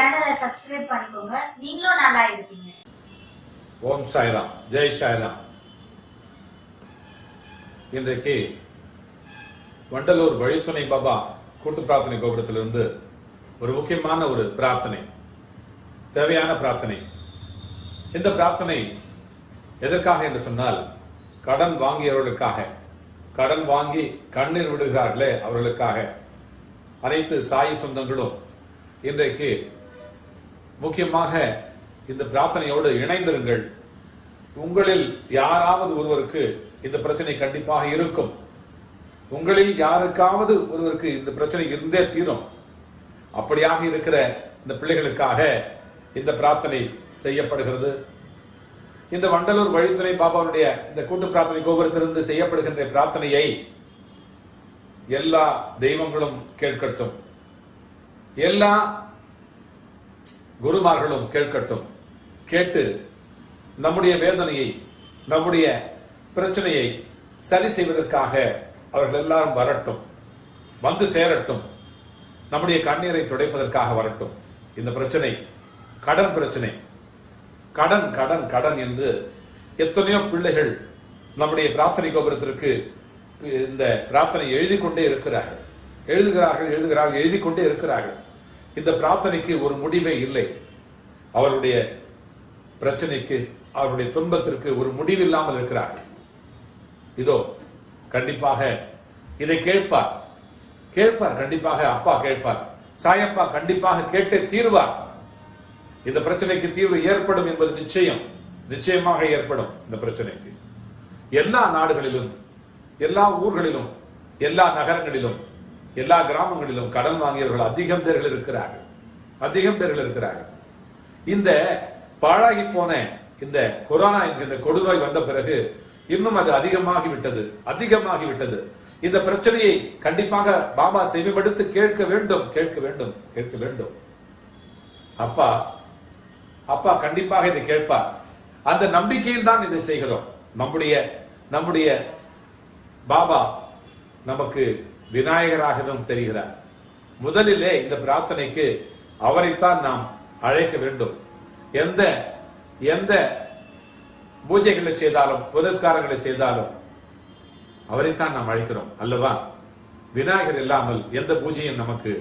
சேனலை சப்ஸ்கிரைப் பண்ணிக்கோங்க. நீங்களும் நல்லா இருப்பீங்க. ஓம் சாய்ராம், ஜெய் சாய்ராம். இன்றைக்கு வண்டலூர் வழித்துணை பாபா கூட்டு பிரார்த்தனை கோபுரத்திலிருந்து ஒரு முக்கியமான ஒரு பிரார்த்தனை, தேவையான பிரார்த்தனை. இந்த பிரார்த்தனை எதற்காக என்று சொன்னால், கடன் வாங்கியவர்களுக்காக, கடன் வாங்கி கண்ணீர் விடுகிறார்களே அவர்களுக்காக. அனைத்து சாய் சொந்தங்களும் இன்றைக்கு முக்கியமாக இந்த பிரார்த்தனையோடு இணைந்திருங்கள். உங்களில் யாராவது ஒருவருக்கு இந்த பிரச்சனை கண்டிப்பாக இருக்கும். உங்களில் யாருக்காவது ஒருவருக்கு இந்த பிரச்சனை இருந்தே தீரும். அப்படியாக இருக்கிற இந்த பிள்ளைகளுக்காக இந்த பிரார்த்தனை செய்யப்படுகிறது. இந்த வண்டலூர் வழித்துணை பாபாவுடைய இந்த கூட்டு பிரார்த்தனை கோபுரத்திலிருந்து செய்யப்படுகின்ற பிரார்த்தனையை எல்லா தெய்வங்களும் கேட்கட்டும், எல்லா குருமார்களும் கேட்கட்டும். கேட்டு நம்முடைய வேதனையை, நம்முடைய பிரச்சனையை சரி செய்வதற்காக அவர்கள் எல்லாரும் வரட்டும், வந்து சேரட்டும். நம்முடைய கண்ணீரை துடைப்பதற்காக வரட்டும். இந்த பிரச்சனை கடன் பிரச்சனை, கடன் கடன் கடன் என்று எத்தனையோ பிள்ளைகள் நம்முடைய பிரார்த்தனை கோபுரத்திற்கு இந்த பிரார்த்தனை எழுதி கொண்டே இருக்கிறார்கள், எழுதி கொண்டே இருக்கிறார்கள். இந்த பிரார்த்தனைக்கு ஒரு முடிவே இல்லை. அவருடைய பிரச்சனைக்கு, அவருடைய துன்பத்திற்கு ஒரு முடிவில்லாமல் இருக்கிறார்கள். இதோ கண்டிப்பாக இதை கேட்பார், கண்டிப்பாக அப்பா கேட்பார், சாயப்பா கண்டிப்பாக கேட்டே தீர்வார். இந்த பிரச்சனைக்கு தீர்வு ஏற்படும் என்பது நிச்சயமாக ஏற்படும். இந்த பிரச்சனைக்கு எல்லா நாடுகளிலும், எல்லா ஊர்களிலும், எல்லா நகரங்களிலும், எல்லா கிராமங்களிலும் கடன் வாங்கியவர்கள் அதிகம் பேர்கள் இருக்கிறார்கள். இந்த பாழாகி போன இந்த கொரோனா என்கின்ற கொடுநோய் வந்த பிறகு இன்னும் அது அதிகமாகிவிட்டது. இந்த பிரச்சனையை கண்டிப்பாக பாபா செவிமடுத்து கேட்க வேண்டும். அப்பா கண்டிப்பாக இதை கேட்பார். அந்த நம்பிக்கையில் தான் இதை செய்கிறோம். நம்முடைய பாபா நமக்கு விநாயகராகவும் தெரிகிறார். முதலிலே இந்த பிரார்த்தனைக்கு அவரைத்தான் நாம் அழைக்க வேண்டும். எந்த பூஜைகளை செய்தாலும், புரஸ்காரங்களை செய்தாலும் அவரைத்தான் நாம் அழைக்கிறோம் அல்லவா? விநாயகர் இல்லாமல் எந்த பூஜையும் நமக்கு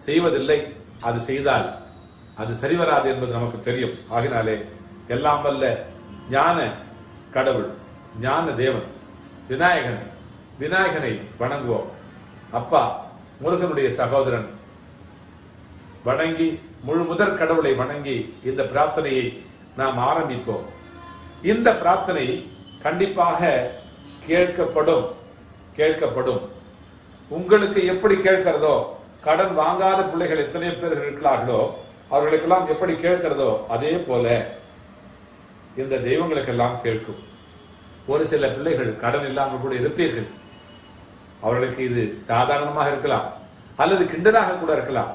செய்வதில்லை. அது செய்தால் அது சரிவராது என்பது நமக்கு தெரியும். ஆகினாலே எல்லாம் வல்ல ஞான கடவுள், ஞான தேவன் விநாயகனை வணங்குவோம். அப்பா முருகனுடைய சகோதரன் வணங்கி, முழு முதற் கடவுளை வணங்கி இந்த பிரார்த்தனையை நாம் ஆரம்பிப்போம். இந்த பிரார்த்தனை கண்டிப்பாக கேட்கப்படும். உங்களுக்கு எப்படி கேட்கிறதோ, கடன் வாங்காத பிள்ளைகள் எத்தனை பேர் இருக்கிறார்களோ அவர்களுக்கெல்லாம் எப்படி கேட்கிறதோ அதே போல இந்த தெய்வங்களுக்கெல்லாம் கேட்கும். ஒரு சில பிள்ளைகள் கடன் இல்லாமல் கூட இருப்பீர்கள். அவர்களுக்கு இது சாதாரணமாக இருக்கலாம், அல்லது கிண்டலாக கூட இருக்கலாம்.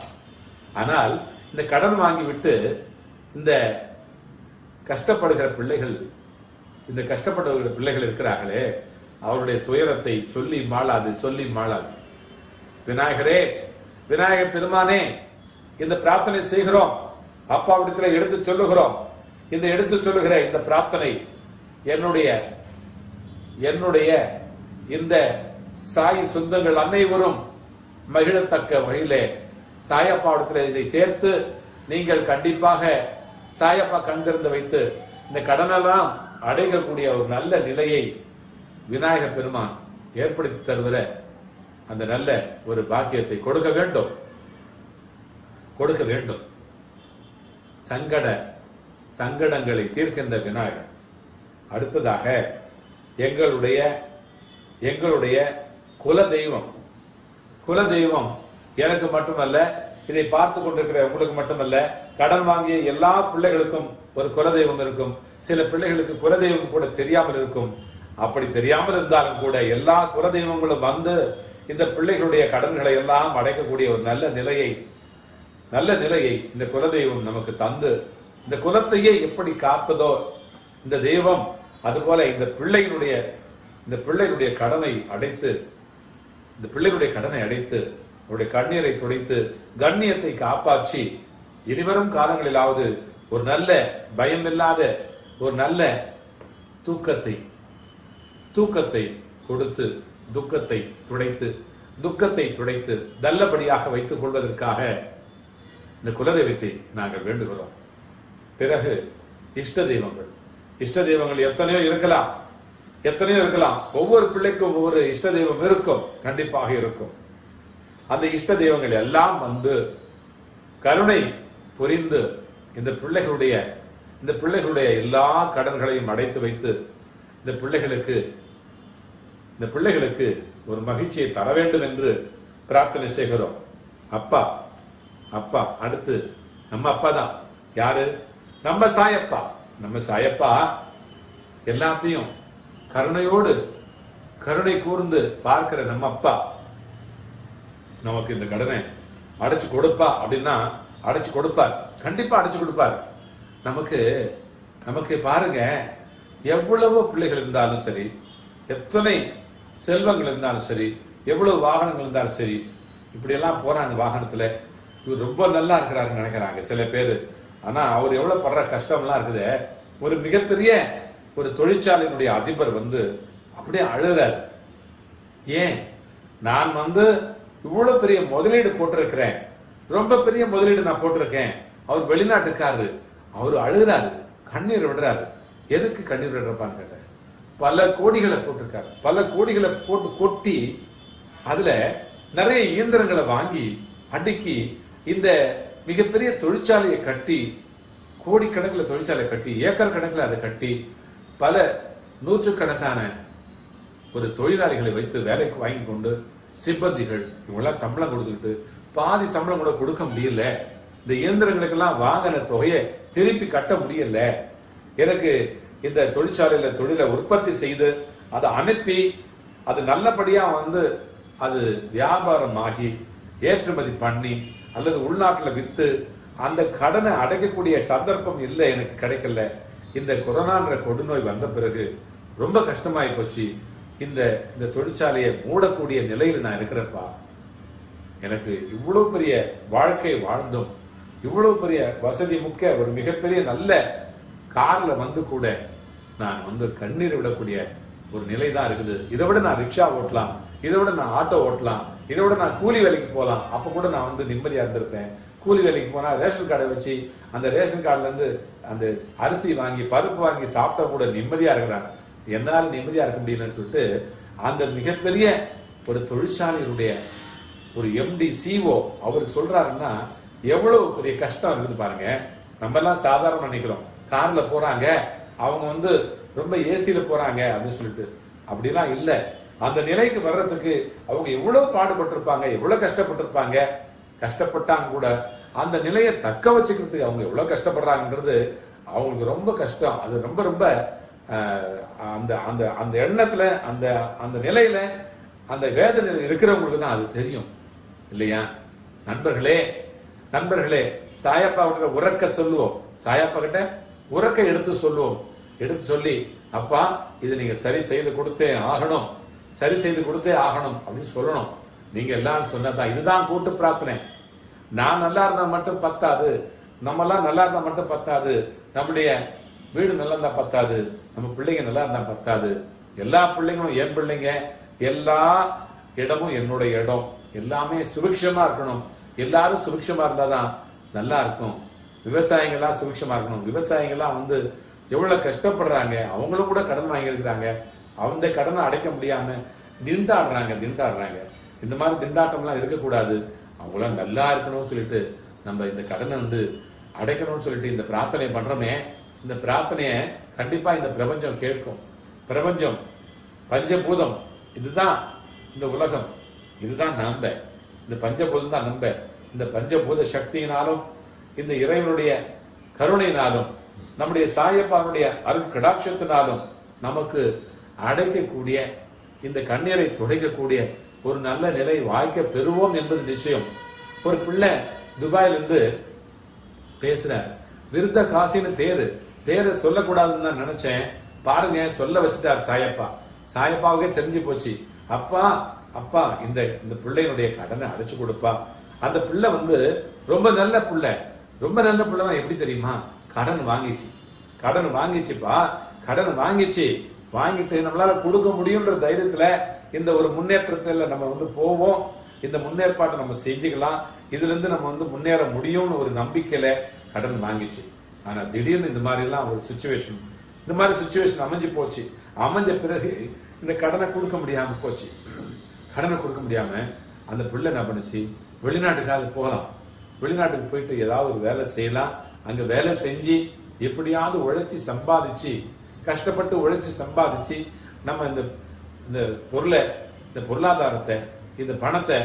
ஆனால் இந்த கடன் வாங்கிவிட்டு இந்த கஷ்டப்படுகிற பிள்ளைகள் இருக்கிறார்களே, அவருடைய துயரத்தை சொல்லி மாளாது. விநாயகர் பெருமானே, இந்த பிரார்த்தனை செய்கிறோம். அப்பாவிடத்தில் எடுத்து சொல்லுகிறோம். இந்த எடுத்து சொல்லுகிற இந்த பிரார்த்தனை என்னுடைய இந்த சாய் சொந்தங்கள் அனைவரும் மகிழத்தக்க வகையிலே சாயப்பாவிடத்தில் இதை சேர்த்து நீங்கள் கண்டிப்பாக சாயப்பா கண்திறந்து வைத்து இந்த கடனெல்லாம் அடையக்கூடிய ஒரு நல்ல நிலையை விநாயகர் பெருமான் ஏற்படுத்தி தருகிற அந்த நல்ல ஒரு பாக்கியத்தை கொடுக்க வேண்டும். சங்கடங்களை தீர்க்கின்ற விநாயகர். அடுத்ததாக எங்களுடைய குலதெய்வம் எனக்கு மட்டுமல்ல, இதை பார்த்து கொண்டிருக்கிற உங்களுக்கு மட்டுமல்ல, கடன் வாங்கிய எல்லா பிள்ளைகளுக்கும் ஒரு குலதெய்வம் இருக்கும். சில பிள்ளைகளுக்கு குலதெய்வம் கூட தெரியாமல் இருக்கும். அப்படி தெரியாமல் இருந்தாலும் கூட எல்லா குலதெய்வங்களும் வந்து இந்த பிள்ளைகளுடைய கடன்களை எல்லாம் அடைக்கக்கூடிய ஒரு நல்ல நிலையை இந்த குலதெய்வம் நமக்கு தந்து, இந்த குலத்தையே எப்படி காப்பதோ இந்த தெய்வம், அதுபோல இந்த பிள்ளைகளுடைய கடனை அடைத்து, அவருடைய கண்ணீரை துடைத்து கண்ணியத்தை காப்பாற்றி இனிவரும் காலங்களிலாவது ஒரு நல்ல பயம் இல்லாத ஒரு நல்ல தூக்கத்தை கொடுத்து துக்கத்தை துடைத்து நல்லபடியாக வைத்துக் கொள்வதற்காக இந்த குலதெய்வத்தை நாங்கள் வேண்டுகிறோம். பிறகு இஷ்ட தெய்வங்கள் எத்தனையோ இருக்கலாம். ஒவ்வொரு பிள்ளைக்கும் ஒவ்வொரு இஷ்ட தெய்வம் இருக்கும், கண்டிப்பாக இருக்கும். அந்த இஷ்ட தெய்வங்கள் எல்லாம் வந்து கருணை புரிந்து இந்த பிள்ளைகளுடைய எல்லா கடன்களையும் அடைத்து வைத்து இந்த பிள்ளைகளுக்கு ஒரு மகிழ்ச்சியை தர வேண்டும் என்று பிரார்த்தனை செய்கிறோம். அப்பா அடுத்து நம்ம அப்பா தான். யாரு? நம்ம சாயப்பா எல்லாத்தையும் கருணை கூர்ந்து பார்க்கிற நம்ம அப்பா நமக்கு இந்த கடனை அடைச்சு கொடுப்பா அப்படின்னா அடைச்சு கொடுப்பார், கண்டிப்பா அடைச்சு கொடுப்பார். நமக்கு பாருங்க, எவ்வளவு பிள்ளைகள் இருந்தாலும் சரி, எத்தனை செல்வங்கள் இருந்தாலும் சரி, எவ்வளவு வாகனங்கள் இருந்தாலும் சரி, இப்படி எல்லாம் போறாங்க வாகனத்துல. இவர் ரொம்ப நல்லா இருக்கிறாருன்னு நினைக்கிறாங்க சில பேரு. ஆனா அவர் எவ்வளவு படுற கஷ்டம் எல்லாம் இருக்குது. ஒரு மிகப்பெரிய ஒரு தொழிற்சாலையினுடைய அதிபர் வந்து அப்படியே அழுறாரு. ஏன்? நான் வந்து இவ்வளவு பெரிய முதலீடு போட்டிருக்கிறேன், ரொம்ப பெரிய முதலீடு நான் போட்டிருக்கேன். அவர் வெளிநாட்டுக்காரரு, அவரு அழுகிறாரு, கண்ணீர் விடுறாரு. எதுக்கு கண்ணீர் விடுறப்பான்னு கேட்ட, பல கோடிகளை போட்டிருக்காரு. பல கோடிகளை போட்டு கொட்டி அதுல நிறைய இயந்திரங்களை வாங்கி அடுக்கி இந்த மிகப்பெரிய தொழிற்சாலையை கட்டி, கோடிக்கணக்கில் தொழிற்சாலை கட்டி, ஏக்கர் கணக்கில் அதை கட்டி, பல நூற்றுக்கணக்கான ஒரு தொழிலாளிகளை வைத்து வேலைக்கு வாங்கி கொண்டு, சிப்பந்திகள் இவங்கெல்லாம் சம்பளம் கொடுத்துக்கிட்டு பாதி சம்பளம் கூட கொடுக்க முடியல. இந்த இயந்திரங்களுக்கெல்லாம் வாங்கின தொகையை திருப்பி கட்ட முடியல. எனக்கு இந்த தொழிற்சாலையில தொழிலை உற்பத்தி செய்து அதை அனுப்பி அது நல்லபடியா வந்து அது வியாபாரம் ஆகி ஏற்றுமதி பண்ணி அல்லது உள்நாட்டில் வித்து அந்த கடனை அடைக்கக்கூடிய சந்தர்ப்பம் இல்லை, எனக்கு கிடைக்கல. இந்த கொரோனான்ற கொடுநோய் வந்த பிறகு ரொம்ப கஷ்டமாயி போச்சு. இந்த தொழிற்சாலையை மூடக்கூடிய நிலையில் நான் இருக்கிறப்பா. எனக்கு இவ்வளவு பெரிய வாழ்க்கை வாழ்ந்தும், இவ்வளவு பெரிய வசதி முக்கிய ஒரு மிகப்பெரிய நல்ல கார்ல வந்து கூட நான் வந்து கண்ணீர் விடக்கூடிய ஒரு நிலை தான் இருக்குது. இதை விட நான் ரிக்ஷா ஓட்டலாம், இதை விட நான் ஆட்டோ ஓட்டலாம், இதை விட நான் கூலி வேலைக்கு போகலாம். அப்ப கூட நான் வந்து நிம்மதியா இருந்திருப்பேன். கூலி வேலைக்கு போனா ரேஷன் கார்டை வச்சு அந்த ரேஷன் கார்டுல இருந்து அந்த அரிசி வாங்கி பருப்பு வாங்கி சாப்பிட்டா கூட நிம்மதியா இருக்கிறாங்க. என்னால நிம்மதியா இருக்க முடியலன்னு சொல்லிட்டு அந்த மிகப்பெரிய ஒரு தொழிற்சாலையினுடைய ஒரு எம்டி சிஓ அவர் சொல்றாருன்னா எவ்வளவு பெரிய கஷ்டம் இருக்குது பாருங்க. நம்ம எல்லாம் சாதாரண நினைக்கிறோம், கார்ல போறாங்க, அவங்க வந்து ரொம்ப ஏசியில போறாங்க அப்படின்னு சொல்லிட்டு. அப்படிலாம் இல்ல. அந்த நிலைக்கு வர்றதுக்கு அவங்க எவ்வளவு பாடுபட்டிருப்பாங்க, எவ்வளவு கஷ்டப்பட்டிருப்பாங்க. கஷ்டப்பட்டாங்க கூட அந்த நிலையை தக்க வச்சுக்கிறதுக்கு அவங்க எவ்வளவு கஷ்டப்படுறாங்கன்றது அவங்களுக்கு ரொம்ப கஷ்டம். அது ரொம்ப ரொம்ப அந்த அந்த அந்த எண்ணத்துல அந்த அந்த நிலையில அந்த வேதனையில் இருக்கிறவங்களுக்கு தான் அது தெரியும் இல்லையா? நண்பர்களே சாயப்பா கிட்ட உறக்க சொல்லுவோம், சாயப்பா கிட்ட உறக்க எடுத்து சொல்லுவோம். எடுத்து சொல்லி, அப்பா இது நீங்க சரி செய்து கொடுத்தே ஆகணும் அப்படின்னு சொல்லணும். நீங்க எல்லாம் சொன்னதான். இதுதான் கூட்டு பிரார்த்தனை. நான் நல்லா இருந்தா மட்டும் பத்தாது, நம்ம எல்லாம் நல்லா இருந்தா மட்டும் பத்தாது, நம்முடைய வீடு நல்லா இருந்தா பத்தாது, நம்ம பிள்ளைங்க நல்லா இருந்தா பத்தாது. எல்லா பிள்ளைங்களும் என் பிள்ளைங்க, எல்லா இடமும் என்னுடைய இடம், எல்லாமே சுபிக்ஷமா இருக்கணும். எல்லாரும் சுபிக்ஷமா இருந்தாதான் நல்லா இருக்கும். விவசாயிகள்லாம் சுபிக்ஷமா இருக்கணும். விவசாயிகள்லாம் வந்து எவ்வளவு கஷ்டப்படுறாங்க, அவங்களும் கூட கடன் வாங்கியிருக்கிறாங்க. அவங்க கடனை அடைக்க முடியாம திண்டாடுறாங்க. இந்த மாதிரி திண்டாட்டம்லாம் இருக்கக்கூடாது. அவங்களாம் நல்லா இருக்கணும்னு சொல்லிட்டு நம்ம இந்த கடனை வந்து அடைக்கணும்னு சொல்லிட்டு இந்த பிரார்த்தனை பண்றோமே, இந்த பிரார்த்தனைய கண்டிப்பா இந்த பிரபஞ்சம் கேட்கும். பிரபஞ்சம், பஞ்சபூதம், இதுதான் இந்த உலகம், இதுதான் நம்ப. இந்த பஞ்சபூதம் தான் நம்ப. இந்த பஞ்சபூத சக்தியினாலும் இந்த இறைவனுடைய கருணையினாலும் நம்முடைய சாயப்பாவுடைய அருள் கடாட்சத்தினாலும் நமக்கு அடைக்கக்கூடிய இந்த கண்ணீரை துடைக்கக்கூடிய ஒரு நல்ல நிலை வாய்க்க பெறுவோம் என்பது நிச்சயம். ஒரு பிள்ளை துபாயிலிருந்து பேசுறார். விருத்த காசின்னு பேரை சொல்லக்கூடாதுன்னு தான் நினைச்சேன். பாருங்க, சொல்ல வச்சுட்டார் சாயப்பா. சாயப்பாவுக்கே தெரிஞ்சு போச்சு. அப்பா இந்த பிள்ளையினுடைய கடனை அடைச்சு கொடுப்பா. அந்த பிள்ளை வந்து ரொம்ப நல்ல பிள்ளை, ரொம்ப நல்ல பிள்ளை தான். எப்படி தெரியுமா? கடன் வாங்கிச்சுப்பா, கடன் வாங்கிட்டு நம்மளால கொடுக்க முடியும்ன்ற தைரியத்துல இந்த ஒரு முன்னேற்றத்துல நம்ம போவோம். இந்த முன்னேற்பாட்டை நம்ம செஞ்சுக்கலாம், இதுல இருந்து நம்ம முன்னேற முடியும்னு ஒரு நம்பிக்கையில கடன் வாங்கிச்சு. ஆனா திடீர்னு இந்த மாதிரி எல்லாம் ஒரு சுச்சுவேஷன் அமைஞ்சு போச்சு. அமைஞ்ச பிறகு இந்த கடனை கொடுக்க முடியாம போச்சு. கடனை கொடுக்க முடியாம அந்த பிள்ளை என்ன பண்ணுச்சு, வெளிநாட்டுக்காக போகலாம், வெளிநாட்டுக்கு போயிட்டு ஏதாவது ஒரு வேலை செய்யலாம். அங்க வேலை செஞ்சு எப்படியாவது உழைச்சி சம்பாதிச்சு, கஷ்டப்பட்டு உழைச்சி சம்பாதிச்சு நம்ம இந்த பொருளை, இந்த பொருளாதாரத்தை, இந்த பணத்தை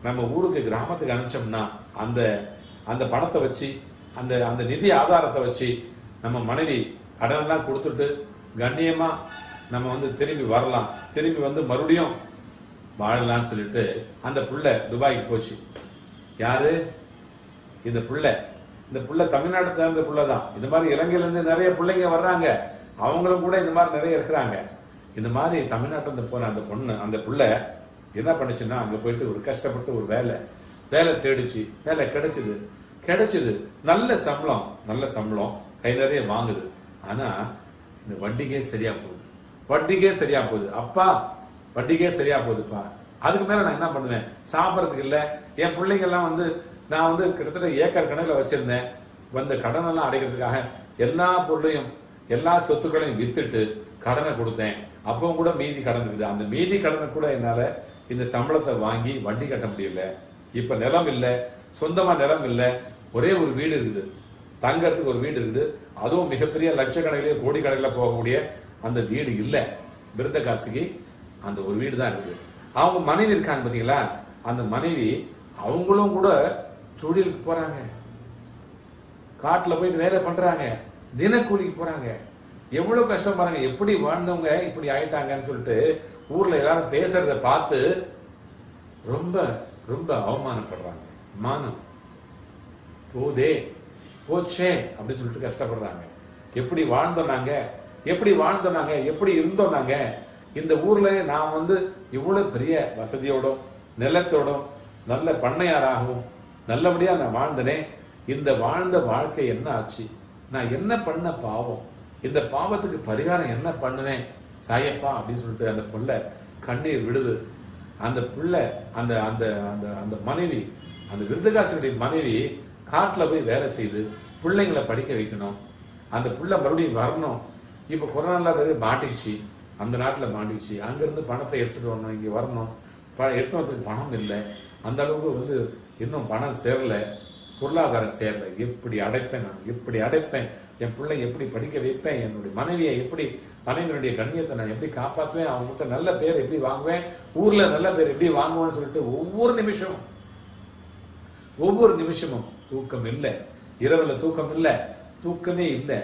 நம்ம ஊருக்கு கிராமத்துக்கு அனுப்பிச்சோம்னா அந்த பணத்தை வச்சு, அந்த நிதி ஆதாரத்தை வச்சு நம்ம மனைவி கடனெல்லாம் கொடுத்துட்டு கண்ணியமா நம்ம திரும்பி வரலாம், திரும்பி மறுபடியும் வாழலாம்னு சொல்லிட்டு அந்த புள்ள துபாய்க்கு போச்சு. யாரு? இந்த புள்ள தமிழ்நாடு சேர்ந்த புள்ளதான். இந்த மாதிரி இலங்கையில இருந்து நிறைய பிள்ளைங்க வர்றாங்க, அவங்களும் கூட இந்த மாதிரி நிறைய இருக்கிறாங்க. இந்த மாதிரி தமிழ்நாட்டில் போன அந்த புள்ள என்ன பண்ணுச்சுன்னா, அங்க போயிட்டு ஒரு கஷ்டப்பட்டு ஒரு வேலை தேடிச்சு. வேலை கிடைச்சது. நல்ல சம்பளம் கை நிறைய வாங்குது. ஆனா இந்த வட்டிக்கே சரியா போகுது. அப்பா, வட்டிக்கே சரியா போகுதுப்பா. அதுக்கு மேல நான் என்ன பண்ணுவேன்? சாப்பிடறதுக்கு இல்ல. என் பிள்ளைங்க எல்லாம் நான் கிட்டத்தட்ட ஏக்கர் கணக்குல வச்சிருந்தேன். கடன் எல்லாம் அடைக்கிறதுக்காக எல்லா பொருளையும், எல்லா சொத்துக்களையும் வித்துட்டு கடனை கொடுத்தேன். அப்பவும் கூட மீதி கடன் இருக்குது. அந்த மீதி கடனை கூட என்னால இந்த சம்பளத்தை வாங்கி வட்டி கட்ட முடியல. இப்ப நிலம் இல்ல, சொந்தமா நிலம் இல்ல, ஒரே ஒரு வீடு இருக்குது, தங்கறதுக்கு ஒரு வீடு இருக்குது. அதுவும் மிகப்பெரிய லட்சக்கணக்கிலே கோடிக்கணக்கில் போகக்கூடிய அந்த வீடு இல்ல. விருந்த காசுக்கு அந்த ஒரு வீடு தான் இருக்குது. அவங்க மனைவி இருக்காங்க பாத்தீங்களா, அந்த மனைவி அவங்களும் கூட தொழிலுக்கு போறாங்க, காட்டுல போயிட்டு வேலை பண்றாங்க, தினக்கூலிக்கு போறாங்க. எவ்வளவு கஷ்டம் பாருங்க. எப்படி வாழ்ந்தவங்க இப்படி ஆயிட்டாங்கன்னு சொல்லிட்டு ஊர்ல எல்லாரும் பேசுறத பார்த்து ரொம்ப ரொம்ப அவமானப்படுறாங்க. மானம் போச்சே அப்படின்னு சொல்லிட்டு கஷ்டப்படுறாங்க. எப்படி வாழ்ந்தோம் நாங்க, எப்படி இருந்தோம் நாங்க. இந்த ஊர்ல நான் இவ்வளவு பெரிய வசதியோடும் நிலத்தோடும் நல்ல பண்ணையாராகவும் நல்லபடியா நான் வாழ்ந்தனே. இந்த வாழ்ந்த வாழ்க்கை என்ன ஆச்சு? நான் என்ன பண்ண பாவம்? இந்த பாவத்துக்கு பரிகாரம் என்ன பண்ணுவேன் சாயப்பா அப்படின்னு சொல்லிட்டு அந்த புள்ள கண்ணீர் விடுது. அந்த புள்ள அந்த அந்த அந்த அந்த மனைவி, அந்த விருதுகாசனுடைய மனைவி காட்டுல போய் வேலை செய்து பிள்ளைங்களை படிக்க வைக்கணும். அந்த புள்ள மறுபடியும் வரணும். இப்ப கொரோனா மாட்டிக்கிச்சு, அந்த நாட்டுல மாட்டிக்கிச்சு. அங்கிருந்து பணத்தை எடுத்துட்டு வரணும், இங்க வரணும். எடுத்து வரதுக்கு பணம் இல்லை. அந்த அளவுக்கு இன்னும் பணம் சேரல, பொருளாதாரம் சேரல. எப்படி அடைப்பேன்? என் பிள்ளை எப்படி படிக்க வைப்பேன்? என்னுடைய மனைவியை எப்படி, மனைவியுடைய கண்ணியத்தை நான் எப்படி காப்பாற்றுவேன்? அவங்ககிட்ட நல்ல பேர் எப்படி வாங்குவேன்? ஊர்ல நல்ல பேர் எப்படி வாங்குவேன்னு சொல்லிட்டு ஒவ்வொரு நிமிஷமும் தூக்கம் இல்லை. இரவுல தூக்கம் இல்லை, தூக்கமே இல்லை.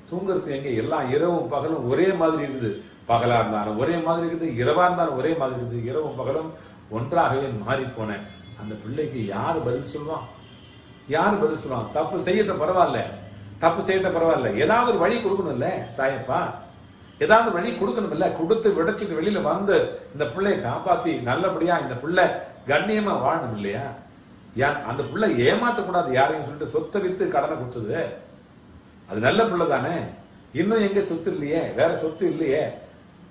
தூங்குறதுக்கு எங்க? எல்லாம் இரவும் பகலும் ஒரே மாதிரி இருக்குது. பகலா இருந்தாலும் ஒரே மாதிரி இருக்குது, இரவா இருந்தாலும் ஒரே மாதிரி இருக்குது. இரவும் பகலும் ஒன்றாகவே மாறி போனேன். அந்த பிள்ளைக்கு யாரு பதில் சொல்லுவான்? தப்பு செய்யட்ட பரவாயில்ல, ஏதாவது ஒரு வழி கொடுக்கணும் இல்ல சாயப்பா? ஏதாவது வழி கொடுக்கணும் இல்ல? கொடுத்து விடைச்சிட்டு வெளியில இந்த பிள்ளைய காப்பாத்தி நல்லபடியா இந்த பிள்ளை கண்ணியமா வாழணும் இல்லையா? அந்த பிள்ளை ஏமாத்த கூடாது யாரையும் சொல்லிட்டு சொத்தை வித்து கடனை கொடுத்தது. அது நல்ல பிள்ளை தானே. இன்னும் எங்க சொத்து இல்லையே, வேற சொத்து இல்லையே.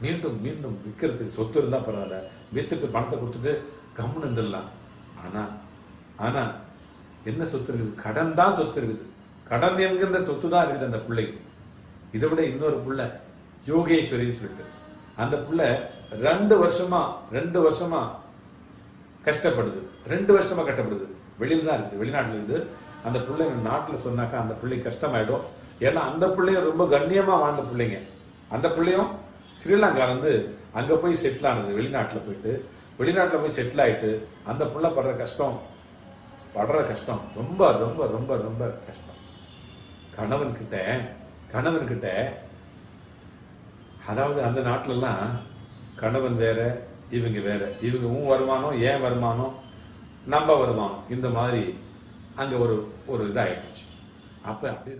மீண்டும் விற்கிறதுக்கு சொத்து இருந்தா பரவாயில்ல, வித்துட்டு பணத்தை கொடுத்துட்டு கம்முன்னு இருந்துடலாம். ஆனா என்ன சொத்து இருக்குது? கடன் தான் சொத்து இருக்குது. கடன் என்கின்ற சொத்து தான் இருக்குது அந்த பிள்ளைக்கு. இதை விட இன்னொரு புள்ள யோகேஸ்வரின்னு சொல்லிட்டு அந்த புள்ள 2 வருஷமா கஷ்டப்படுது. 2 வருஷமா கஷ்டப்படுது. வெளியில தான் இருக்குது, வெளிநாட்டுல இருந்து. அந்த பிள்ளை நாட்டுல சொன்னாக்கா அந்த பிள்ளைக்கு கஷ்டமாயிடும். ஏன்னா அந்த பிள்ளையும் ரொம்ப கண்ணியமா வாழ்ந்த பிள்ளைங்க. அந்த பிள்ளையும் ஸ்ரீலங்கால அங்க போய் செட்டில் ஆனது. வெளிநாட்டுல போய் செட்டில் ஆயிட்டு அந்த புள்ள படுற கஷ்டம் ரொம்ப ரொம்ப ரொம்ப ரொம்ப கஷ்டம். கணவன் கிட்ட அதாவது அந்த நாட்டுல எல்லாம் கணவன் வேற, இவங்க வேற. இவங்க உன் வருமானம், ஏன் வருமானம், நம்ம வருமானம், இந்த மாதிரி அங்க ஒரு இதாயிடுச்சு. அப்ப அப்படி